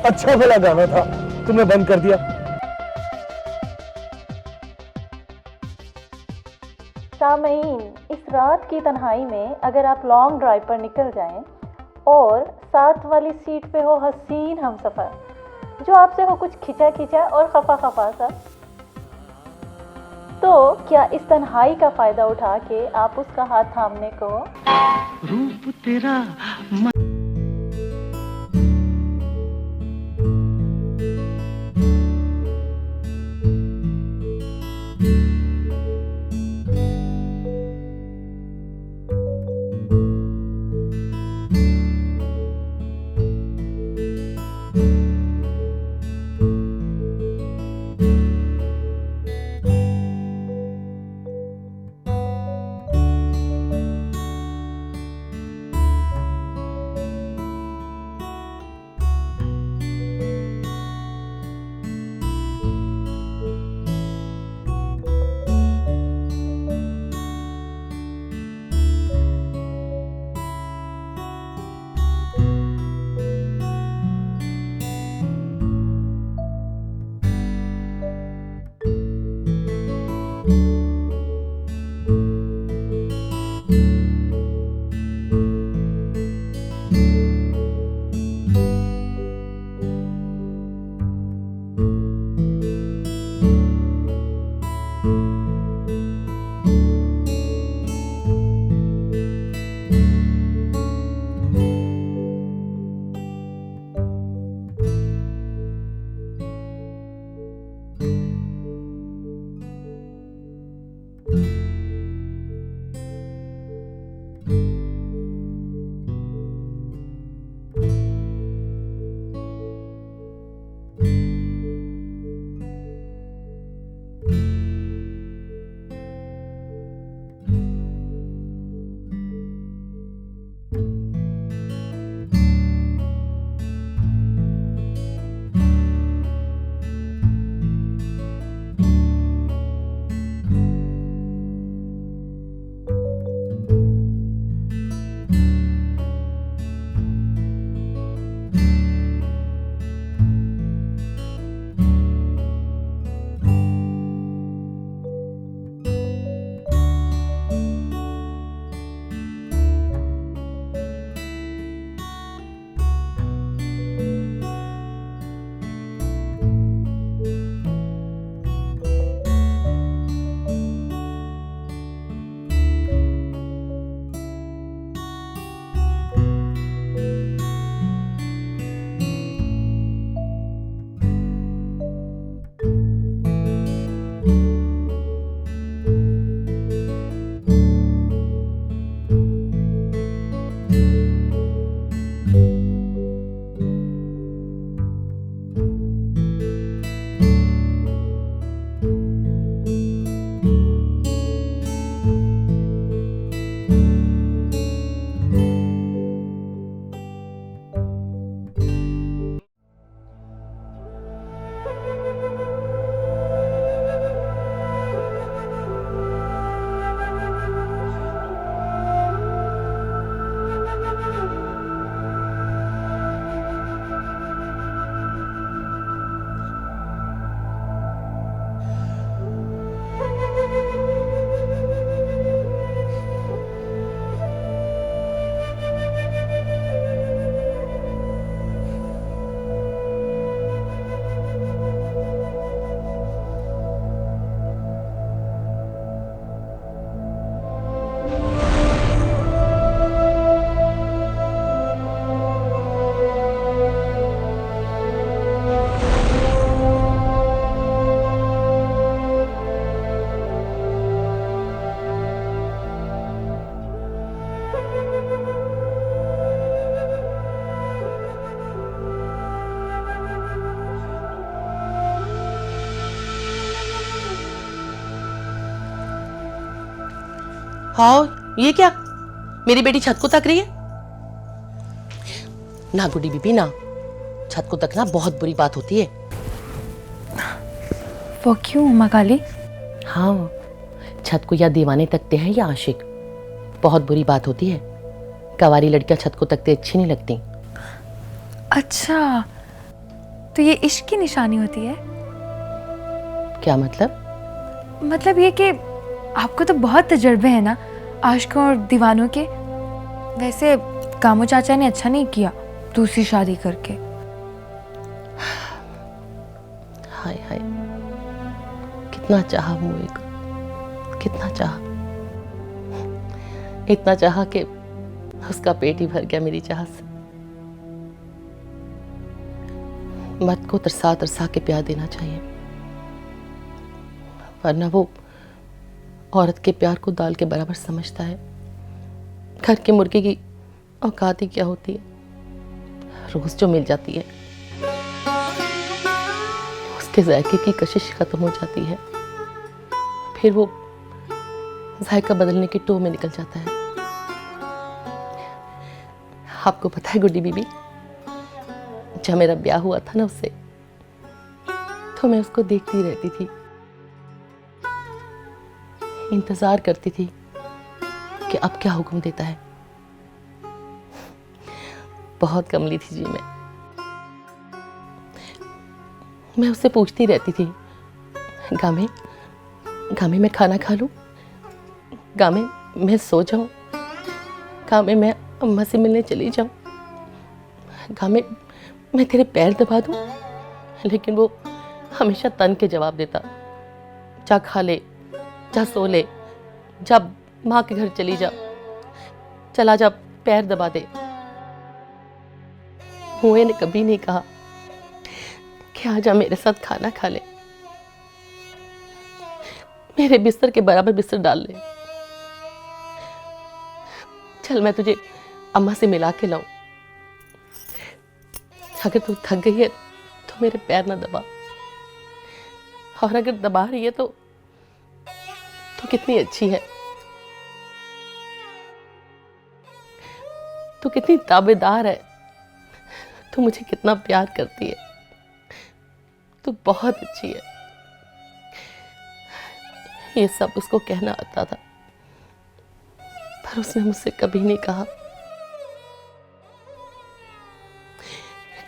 अच्छा भला गाना था, तुमने बंद कर दिया। सामईन, इस रात की तन्हाई में अगर आप लॉन्ग ड्राइव पर निकल जाएं और साथ वाली सीट पे हो हसीन हमसफर जो आपसे हो कुछ खिंचा खिंचा और खफा खफा सा, तो क्या इस तन्हाई का फायदा उठा के आप उसका हाथ थामने को रूप तेरा हाँ, ये क्या? मेरी बेटी छत को तक रही है? ना गुड्डी बीबी ना, छत को तकना बहुत बुरी बात होती है। वो क्यों माँ काली? हाँ, छत को या दीवाने तकते हैं या आशिक, बहुत बुरी बात होती है। कवारी लड़कियां छत को तकते अच्छी नहीं लगती। अच्छा, तो ये इश्क की निशानी होती है? क्या मतलब? मतलब ये कि आपको तो बहुत तजुर्बे हैं ना आशिकों और दीवानों के। वैसे कामू चाचा ने अच्छा नहीं किया दूसरी शादी करके। हाय हाय, कितना चाहा मुए को, कितना चाहा, इतना चाहा कि उसका पेट ही भर गया मेरी चाह से। मर्द को तरसा तरसा के प्यार देना चाहिए, वरना वो औरत के प्यार को दाल के बराबर समझता है। घर के मुर्गे की औकात ही क्या होती है, रोज जो मिल जाती है उसके जायके की कशिश खत्म हो जाती है, फिर वो जायका बदलने के टो में निकल जाता है। आपको पता है गुड्डी बीबी, जब मेरा ब्याह हुआ था ना उससे, तो मैं उसको देखती रहती थी, इंतजार करती थी कि अब क्या हुक्म देता है। बहुत कमली थी जी मैं उससे पूछती रहती थी, गामे गामे मैं खाना खा लूं, गामे मैं सो जाऊं, गामे मैं अम्मा से मिलने चली जाऊं, गामे मैं तेरे पैर दबा दूं। लेकिन वो हमेशा तन के जवाब देता, जा खा ले, जा सो ले, जा माँ के घर चली जा, चला जा, पैर दबा दे। मुए ने कभी नहीं कहा कि आजा मेरे साथ खाना खा ले, मेरे बिस्तर के बराबर बिस्तर डाल ले, चल मैं तुझे अम्मा से मिला के लाऊं, अगर तू थक गई है तो मेरे पैर ना दबा, और अगर दबा रही है तो कितनी अच्छी है, तू कितनी ताबेदार है, तू मुझे कितना प्यार करती है, तू बहुत अच्छी है। ये सब उसको कहना आता था, पर उसने मुझसे कभी नहीं कहा,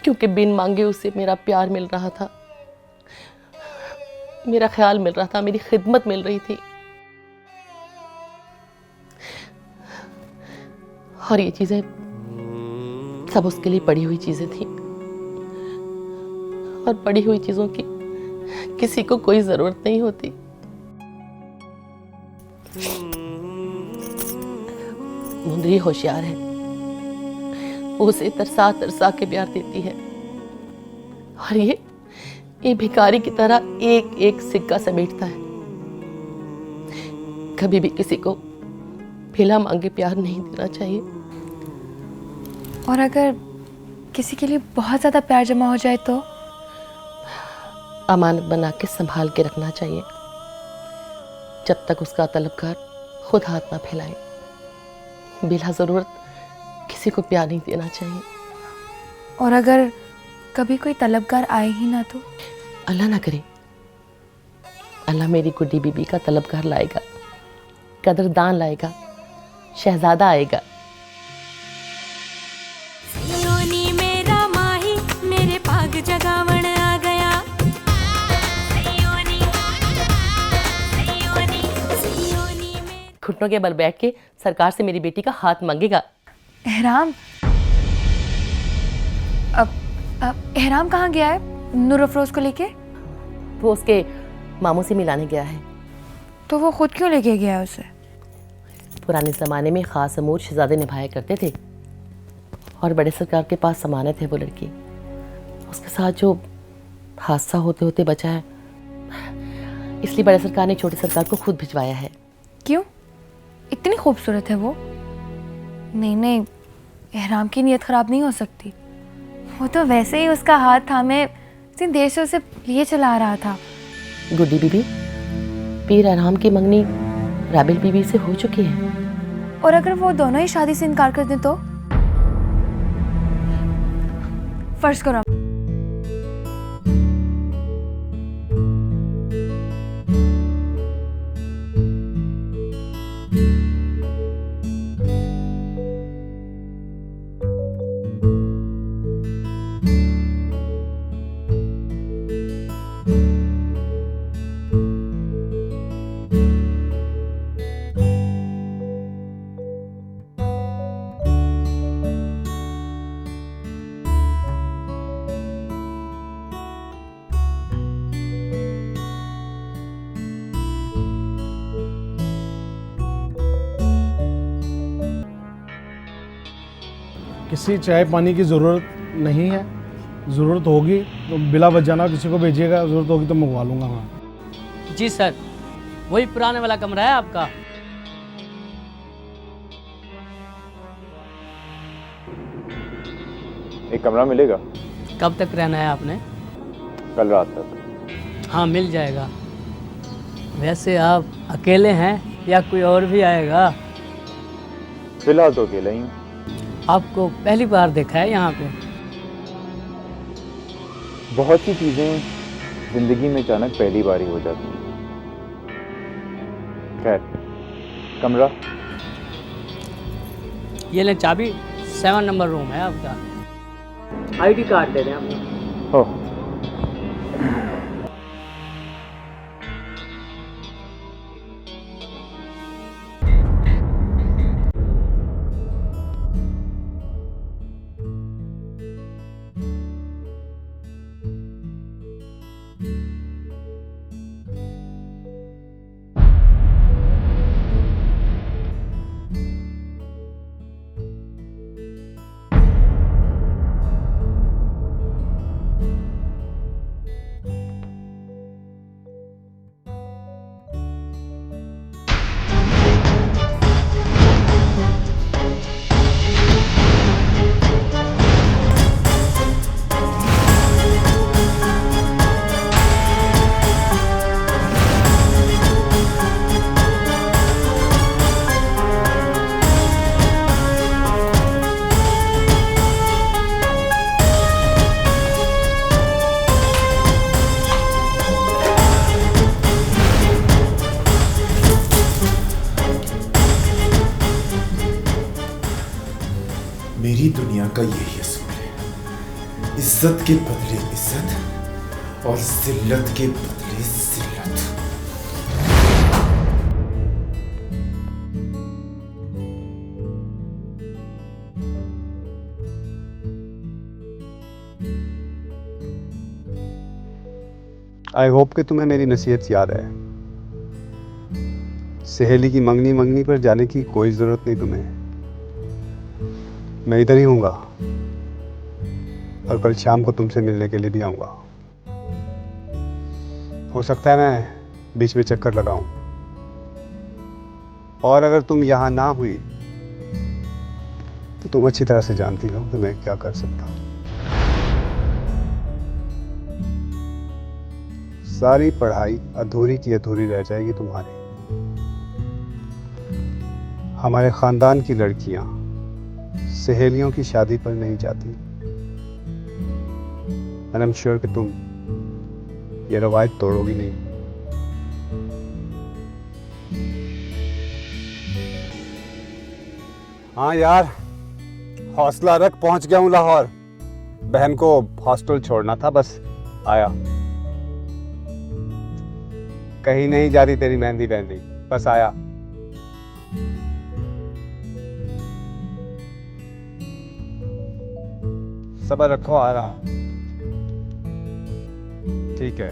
क्योंकि बिन मांगे उसे मेरा प्यार मिल रहा था, मेरा ख्याल मिल रहा था, मेरी खिदमत मिल रही थी। और ये चीजें सब उसके लिए पड़ी हुई चीजें थी, और पड़ी हुई चीजों की किसी को कोई जरूरत नहीं होती। मुंदरी होशियार है, वो उसे तरसा तरसा के प्यार देती है, और ये भिखारी की तरह एक एक सिक्का समेटता है। कभी भी किसी को बिना मांगे प्यार नहीं देना चाहिए। और अगर किसी के लिए बहुत ज्यादा प्यार जमा हो जाए तो अमानत बना के संभाल के रखना चाहिए, जब तक उसका तलबगार खुद हाथ ना फैलाए। बिला जरूरत किसी को प्यार नहीं देना चाहिए। और अगर कभी कोई तलबगार आए ही ना तो? अल्लाह ना करे, अल्लाह मेरी गुड्डी बीबी का तलबगार लाएगा, कदरदान लाएगा, शहजादा आएगा। मेरा माही मेरे पाग जगावण आ गया। घुटनों के बल बैठ के सरकार से मेरी बेटी का हाथ मांगेगा। एहराम? अब एहराम कहाँ गया है नूर अफरोज को लेके? वो उसके मामू से मिलाने गया है। तो वो खुद क्यों लेके गया है उसे? पुराने ज़माने में ख़ास अमूर शहजादे निभाया करते थे, और बड़े सरकार के पास समानत है वो लड़की। उसके साथ जो हादसा होते होते बचा है, इसलिए बड़े सरकार ने छोटे सरकार को खुद भिजवाया है। क्यों? इतनी खूबसूरत है वो? नहीं नहीं, एहराम की नीयत ख़राब नहीं हो सकती। वो तो वैसे ही उसका हाथ थामे इतनी देर से उसे लिए चला रहा था। गुड्डी बीबी, पीर एहराम की मंगनी राबिल बीबी से हो चुकी है। और अगर वो दोनों ही शादी से इनकार कर दें तो? फर्ज करो किसी चाय पानी की ज़रूरत नहीं है, ज़रूरत होगी तो बिला बजाना किसी को भेजिएगा, ज़रूरत होगी तो मंगवा लूँगा मैं। जी सर, वही पुराने वाला कमरा है आपका। एक कमरा मिलेगा? कब तक रहना है आपने? कल रात तक। हाँ मिल जाएगा। वैसे आप अकेले हैं या कोई और भी आएगा? फिलहाल तो अकेला ही हूँ। आपको पहली बार देखा है यहाँ पे? बहुत सी चीज़ें जिंदगी में अचानक पहली बार ही हो जाती हैं। खैर, कमरा? ये ले चाबी, 7 नंबर रूम है आपका। आईडी कार्ड दे दें आपको। ओह, मेरी दुनिया का यही असूल है, इज्जत के बदले इज्जत और जिल्लत के बदले जिल्लत। आई होप कि तुम्हें मेरी नसीहत याद है। सहेली की मंगनी मंगनी पर जाने की कोई ज़रूरत नहीं तुम्हें। मैं इधर ही हूँगा और कल शाम को तुमसे मिलने के लिए भी आऊँगा। हो सकता है मैं बीच में चक्कर लगाऊं, और अगर तुम यहाँ ना हुई तो तुम अच्छी तरह से जानती हो कि मैं क्या कर सकता हूँ। सारी पढ़ाई अधूरी की अधूरी रह जाएगी तुम्हारी। हमारे खानदान की लड़कियां सहेलियों की शादी पर नहीं जाती। एंड आई एम श्योर कि तुम ये रवायत तोड़ोगी नहीं। हाँ यार, हौसला रख, पहुंच गया हूँ लाहौर। बहन को हॉस्टल छोड़ना था, बस आया। कहीं नहीं जा रही तेरी मेहंदी बहंदी, बस आया। सब्र रखो, आ रहा। ठीक है।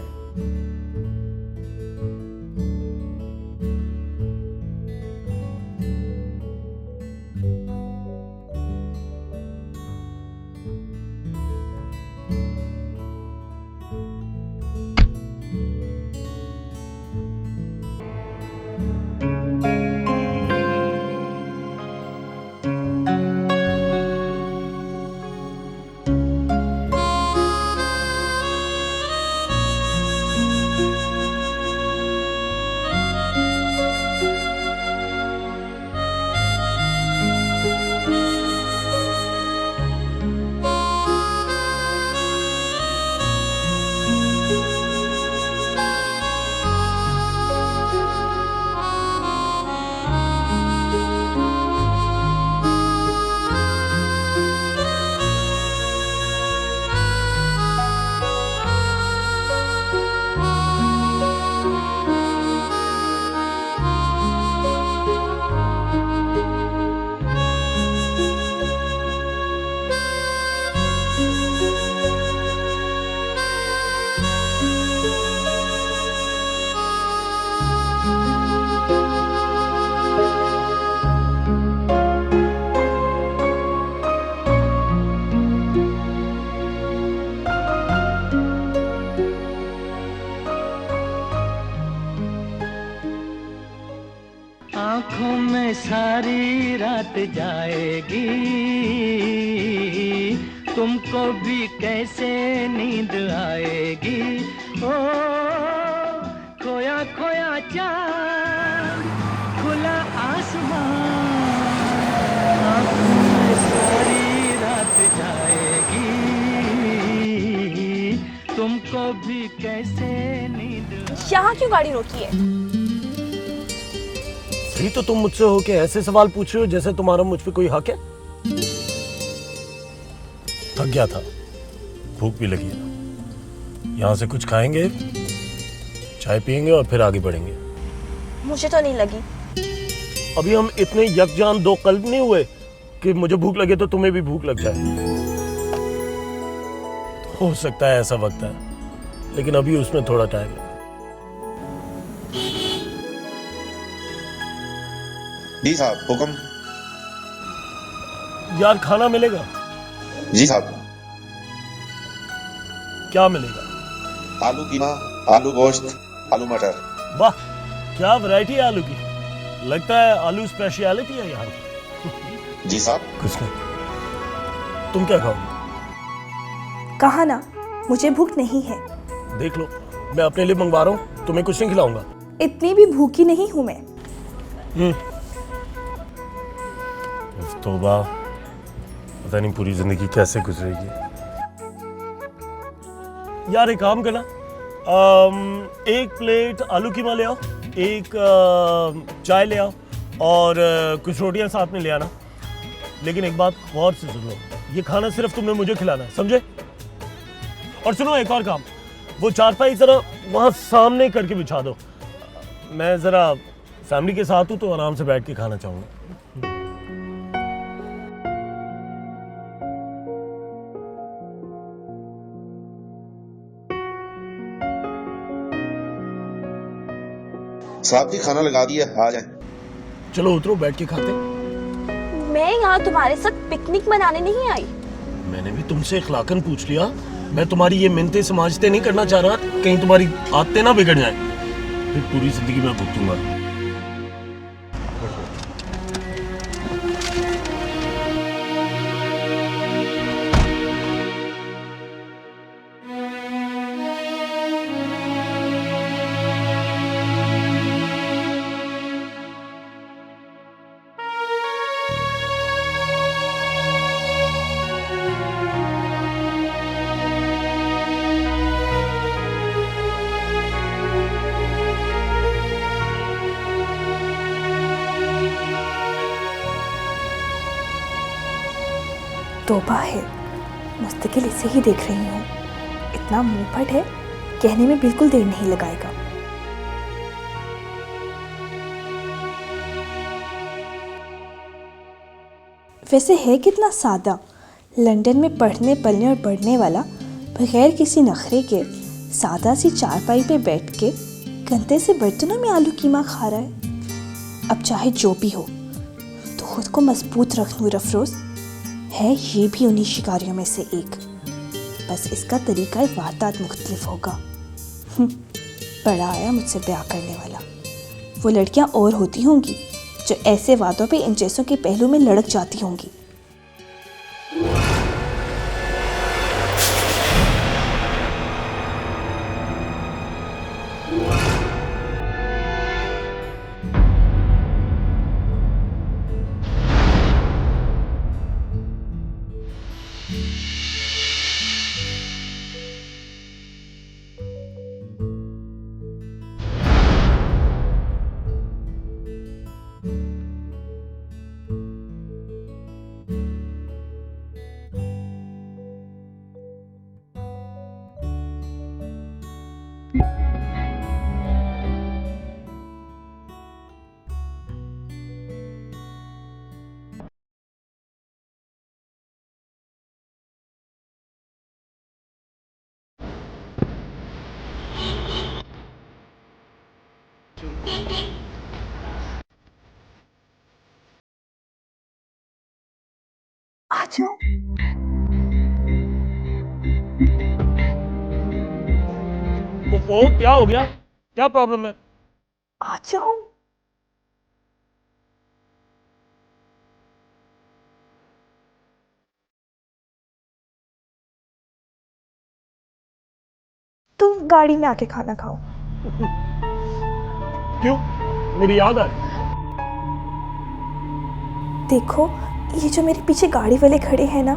रात जाएगी, तुमको भी कैसे नींद आएगी। ओ खोया खोया चांद, खुला आसमान, आंखों में सारी रात जाएगी, तुमको भी कैसे नींद। यहाँ क्यों गाड़ी रोकी है? सही तो तुम मुझसे हो के ऐसे सवाल पूछ रहे हो जैसे तुम्हारा मुझ पे कोई हक है। थक गया था, भूख भी लगी है। यहाँ से कुछ खाएंगे, चाय पियेंगे और फिर आगे बढ़ेंगे। मुझे तो नहीं लगी। अभी हम इतने यकजान दो कल्ब नहीं हुए कि मुझे भूख लगे तो तुम्हें भी भूख लग जाए। हो सकता है ऐसा वक्त है, लेकिन अभी उसमें थोड़ा टाइम है। जी साहब, हुक्म। यार खाना मिलेगा? जी साहब। क्या मिलेगा? आलू कीमा, आलू गोश्त, आलू मटर। वाह, क्या वैरायटी है आलू की। लगता है आलू स्पेशलिटी है यहाँ की। जी साहब। कुछ नहीं। तुम क्या खाओगे? कहा ना, मुझे भूख नहीं है। देख लो, मैं अपने लिए मंगवा रहा हूँ, तुम्हें कुछ नहीं खिलाऊंगा। इतनी भी भूखी नहीं हूँ मैं। तौबा, पता नहीं पूरी जिंदगी कैसे गुजरेगी। यार एक काम करना, एक प्लेट आलू कीमा ले आओ, एक चाय ले आओ और कुछ रोटियां साथ में ले आना। लेकिन एक बात गौर से सुन लो, ये खाना सिर्फ तुमने मुझे खिलाना है, समझे? और सुनो एक और काम, वो चारपाई जरा वहां सामने करके बिछा दो। मैं जरा फैमिली के साथ हूं तो आराम से बैठ के खाना चाहूंगा। साहब जी खाना लगा दिया, आ जाए। चलो उतरो, बैठ के खाते। मैं यहाँ तुम्हारे साथ पिकनिक मनाने नहीं आई। मैंने भी तुमसे इखलाकन पूछ लिया। मैं तुम्हारी ये मिन्नतें समाजते नहीं करना चाह रहा, कहीं तुम्हारी आदतें ना बिगड़ जाएं, फिर पूरी जिंदगी मैं भुगतूंगा। तौबा है, मुस्तकिल इसे ही देख रही हूँ। इतना मुंहफट है, कहने में बिल्कुल देर नहीं लगाएगा। वैसे है कितना सादा, लंदन में पढ़ने पलने और बढ़ने वाला, बगैर किसी नखरे के सादा सी चारपाई पे बैठ के गंदे से बर्तनों में आलू कीमा खा रहा है। अब चाहे जो भी हो, तो खुद को मजबूत रख नूर अफरोज, है ये भी उन्हीं शिकारियों में से एक। बस इसका तरीका वारदात मुख्तलिफ होगा। बड़ा आया मुझसे ब्याह करने वाला। वो लड़कियां और होती होंगी जो ऐसे वादों पे इन जैसों के पहलू में लड़क जाती होंगी। आ जाओ। वो क्या हो गया? क्या प्रॉब्लम है? आ जाओ। तुम गाड़ी में आके खाना खाओ। क्यों? मेरी याद आई? देखो, ये जो मेरे पीछे गाड़ी वाले खड़े हैं ना,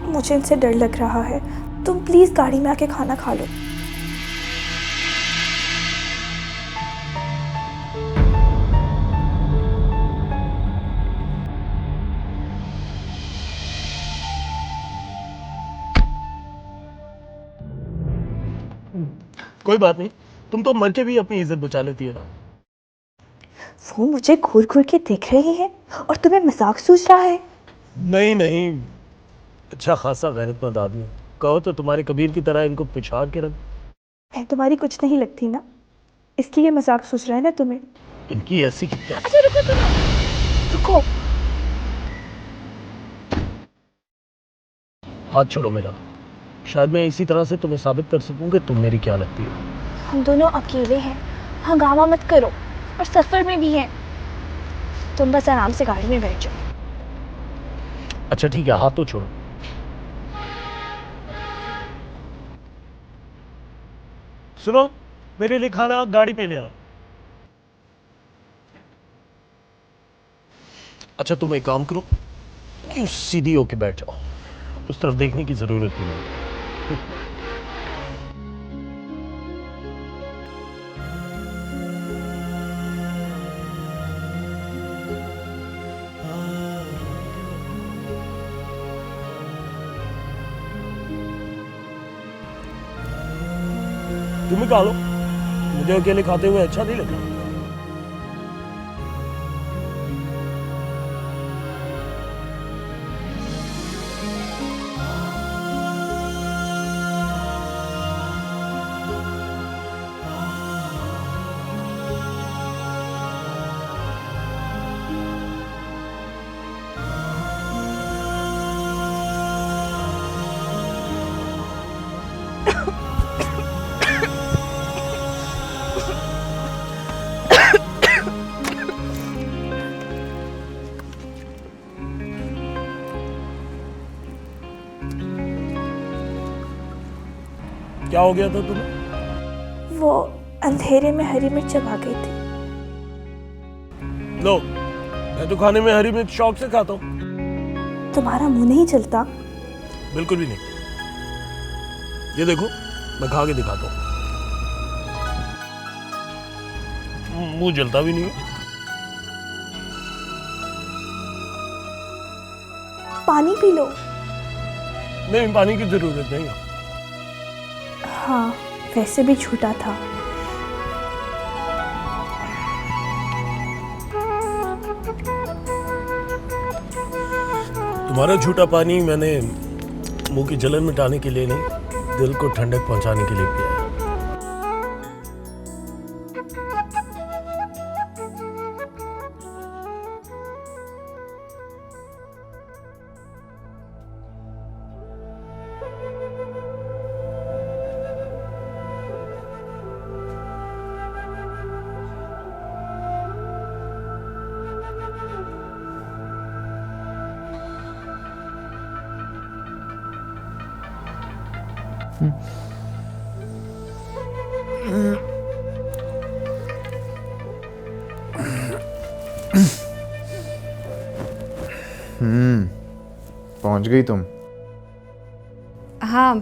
मुझे इनसे डर लग रहा है। तुम प्लीज गाड़ी में आके खाना खा लो। कोई बात नहीं, तुम तो मर के भी अपनी इज्जत बचा लेती है ना। वो मुझे घूर घूर के देख रहे हैं और तुम्हें मजाक सूझ रहा है? नहीं नहीं, अच्छा खासा गैरतमंद आदमी है। कहो तो तुम्हारे कबीर की तरह इनको पिछाड़ के रख। मैं तुम्हारी कुछ नहीं लगती ना, इसलिए मजाक सूझ रहा है ना तुम्हें। इनकी ऐसी क्या? अच्छा रुको, रुको। हाथ छोड़ो मेरा। शायद मैं इसी तरह से तुम्हें साबित कर सकूं कि तुम मेरी क्या लगती हो। हम दोनों अकेले हैं, हंगामा मत करो, और सफर में भी हैं। तुम बस आराम से गाड़ी में बैठ जाओ। अच्छा ठीक है, हाथ तो छोड़ो। सुनो, मेरे लिए खाना गाड़ी में ले आओ। अच्छा तुम एक काम करो, यूं सीधी होके बैठ जाओ, उस तरफ देखने की जरूरत नहीं है। तुम ही खा लो, मुझे अकेले खाते हुए अच्छा नहीं लगता। क्या हो गया था तुम्हें? वो अंधेरे में हरी मिर्च चबा गई थी। लो, मैं तो खाने में हरी मिर्च शौक से खाता हूँ। तुम्हारा मुंह नहीं चलता? बिल्कुल भी नहीं। ये देखो, मैं खा के दिखाता हूँ। मुंह जलता भी नहीं है। पानी पी लो। नहीं, पानी की जरूरत नहीं है। हाँ, वैसे भी झूठा था। तुम्हारा झूठा पानी मैंने मुंह की जलन मिटाने के लिए नहीं, दिल को ठंडक पहुंचाने के लिए पिया है। पहुंच गई तुम? हाँ,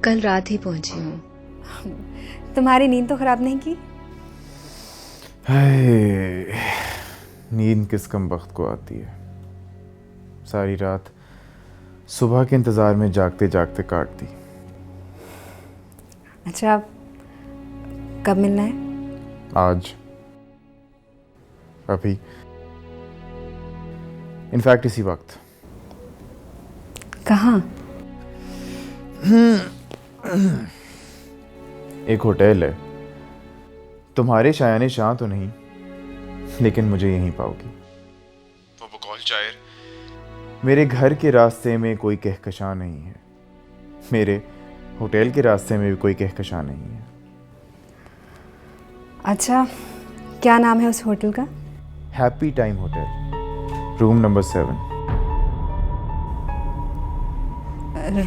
कल रात ही पहुंची हूँ। तुम्हारी नींद तो खराब नहीं की? हाय, नींद किस कम वक्त को आती है। सारी रात सुबह के इंतजार में जागते जागते काट दी। अच्छा, कब मिलना है? आज, अभी, इनफैक्ट इसी वक्त। कहाँ? एक होटल है। तुम्हारे शायाने शाह तो नहीं, लेकिन मुझे यहीं पाओगी। वो बकौल शायर, मेरे घर के रास्ते में कोई कहकशां नहीं है, मेरे होटल के रास्ते में भी कोई कहकशां नहीं है। अच्छा, क्या नाम है उस होटल का? Happy time hotel, room number 7।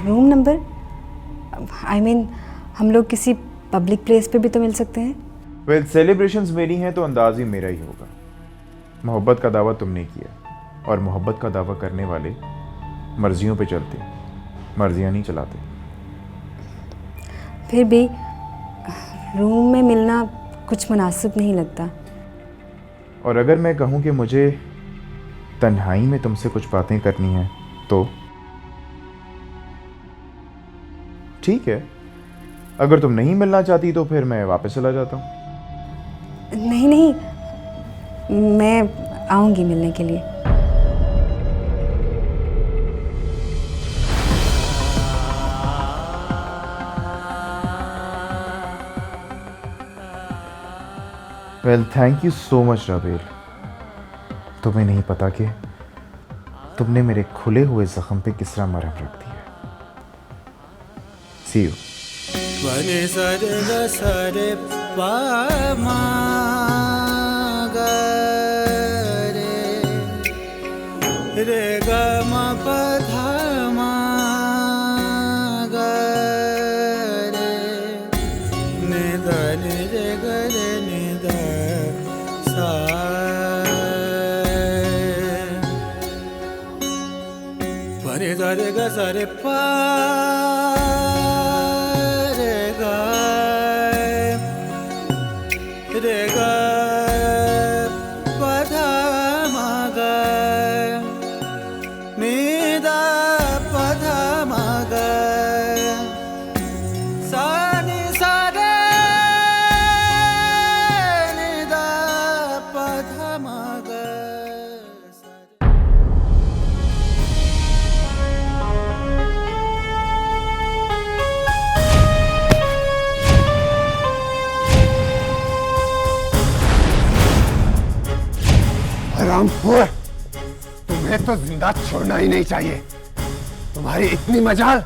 Room number? I mean, हम लोग किसी पब्लिक प्लेस पे भी तो मिल सकते हैं। वेल, सेलिब्रेशंस मेरी हैं तो अंदाज ही मेरा ही होगा। मोहब्बत का दावा तुमने किया, और मोहब्बत का दावा करने वाले मर्जियों पे चलते, मर्जियां नहीं चलाते। फिर भी रूम में मिलना कुछ मुनासिब नहीं लगता। और अगर मैं कहूँ कि मुझे तन्हाई में तुमसे कुछ बातें करनी हैं तो ठीक है। अगर तुम नहीं मिलना चाहती तो फिर मैं वापस चला जाता हूँ। नहीं नहीं, मैं आऊँगी मिलने के लिए। Well, thank you so much Rabel. तुम्हें नहीं पता कि तुमने मेरे खुले हुए जख्म पे किस तरह मरहम रख दी है। सी यू। वने सरे ग सरे पा मा ग रे ग म प धा मा ग रे ने द ने रे ग रे ने द सा वने सरे ग सरे पा रामपुर, तुम्हें तो जिंदा छोड़ना ही नहीं चाहिए। तुम्हारी इतनी मजाल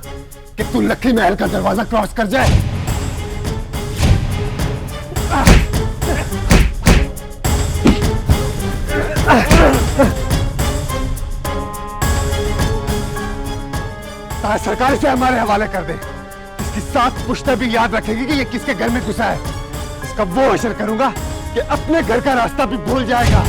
कि तू लक्की महल का दरवाजा क्रॉस कर जाए। ताज सरकार से हमारे हवाले कर दे। इसकी 7 पुश्तें भी याद रखेगी कि ये किसके घर में घुसा है। इसका वो हशर करूंगा कि अपने घर का रास्ता भी भूल जाएगा।